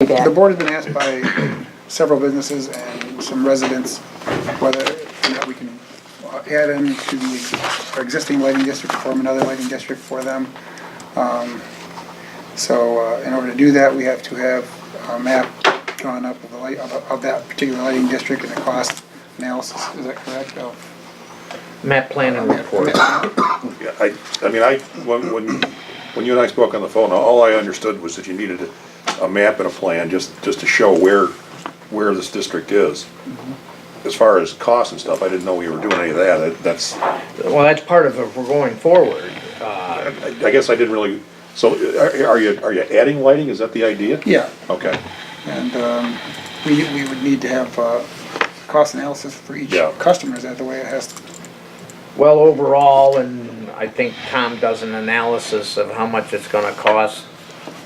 bad. The board has been asked by several businesses and some residents whether or not we can add in to our existing lighting district, form another lighting district for them. So in order to do that, we have to have a map drawn up of the light, of that particular lighting district and a cost analysis. Is that correct? Map plan and report. Yeah, I mean, when you and I spoke on the phone, all I understood was that you needed a map and a plan just to show where this district is. As far as costs and stuff, I didn't know we were doing any of that. Well, that's part of it, we're going forward. I guess I didn't really, so are you adding lighting? Is that the idea? Yeah, Okay. and we would need to have cost analysis for each Yeah. customer. Is that the way it has to? Well, overall, and I think Tom does an analysis of how much it's gonna cost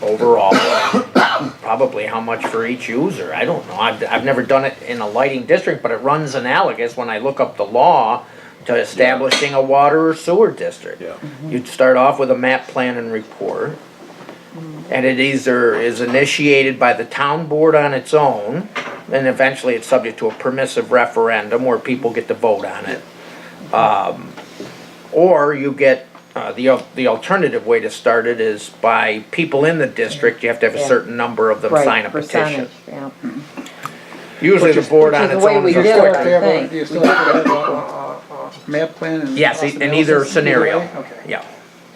overall, and probably how much for each user. I don't know, I've never done it in a lighting district, but it runs analogous when I look up the law to establishing a water or sewer district. Yeah. You'd start off with a map, plan, and report, and it either is initiated by the town board on its own, and eventually it's subject to a permissive referendum where people get to vote on it. Or you get, the alternative way to start it is by people in the district, you have to have a Yeah. certain number of them Right, sign a petition. percentage, yeah. Usually the board which on is the its way own we is did Do you it, still have I to have think. do you still have to have a map plan and Yes, cost in either analysis scenario, way? Okay. yeah.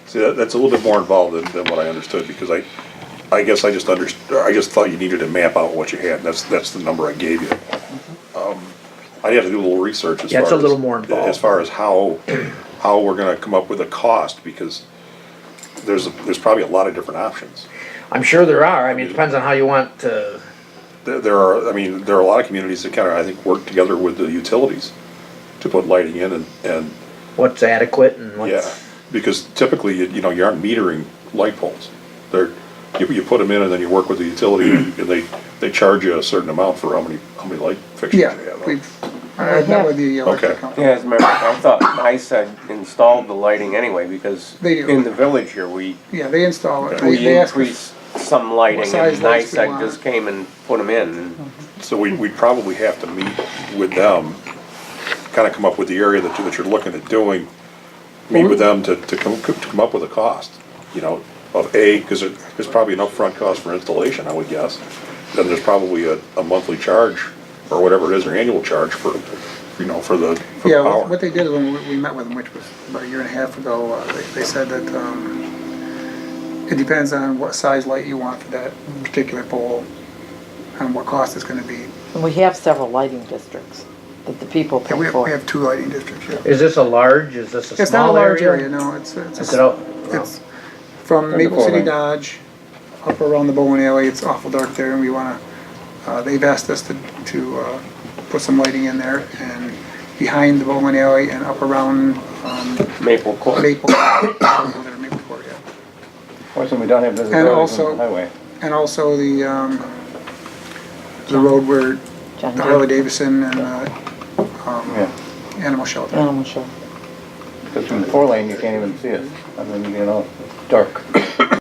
See, that's a little bit more involved than what I understood, because I guess I just thought you needed to map out what you had, and that's the number I gave you. I'd have to do a little research as Yeah, far it's a as. little more involved. As far as how we're gonna come up with a cost, because there's probably a lot of different options. I'm sure there are, I mean, it depends on how you want to, There are a lot of communities that kind of, I think, work together with the utilities to put lighting in and, what's adequate and yeah, what's, because typically, you aren't metering light poles. You put them in and then you work with the utility and they charge you a certain amount for how many light fixtures you Yeah, have. I met with the electric Okay. company. Yeah, as a matter of fact, I thought NICEAG installed the lighting anyway, because They do. in the village here, we Yeah, they install it. we They ask us- increased some lighting, What and size lights we NICEAG want. just came and put them in. So we'd probably have to meet with them, kind of come up with the area that you're looking at doing, meet with them to come up with a cost, of because there's probably an upfront cost for installation, I would guess. Then there's probably a monthly charge, or whatever it is, or annual charge for the Yeah, power. what they did when we met with them, which was about a year and a half ago, they said that it depends on what size light you want for that particular pole and what cost it's gonna be. And we have several lighting districts that the people Yeah, pay we for. have two lighting districts, yeah. is this a large, is this a It's not a small large area? area, no, it's Is it out? it's from the Maple City corner. Dodge up around the bowling alley. It's awful dark there, and we wanna, they've asked us to put some lighting in there, and behind the bowling alley and up around, Maple Court. Maple, Maple Court, yeah. Fortunately, we don't have And visibility also- from the highway. And also the road where John the Deere. Harley Davidson and, Yeah, animal shelter. Animal show. because from the 4 lane, you can't even see us. I mean, it's dark.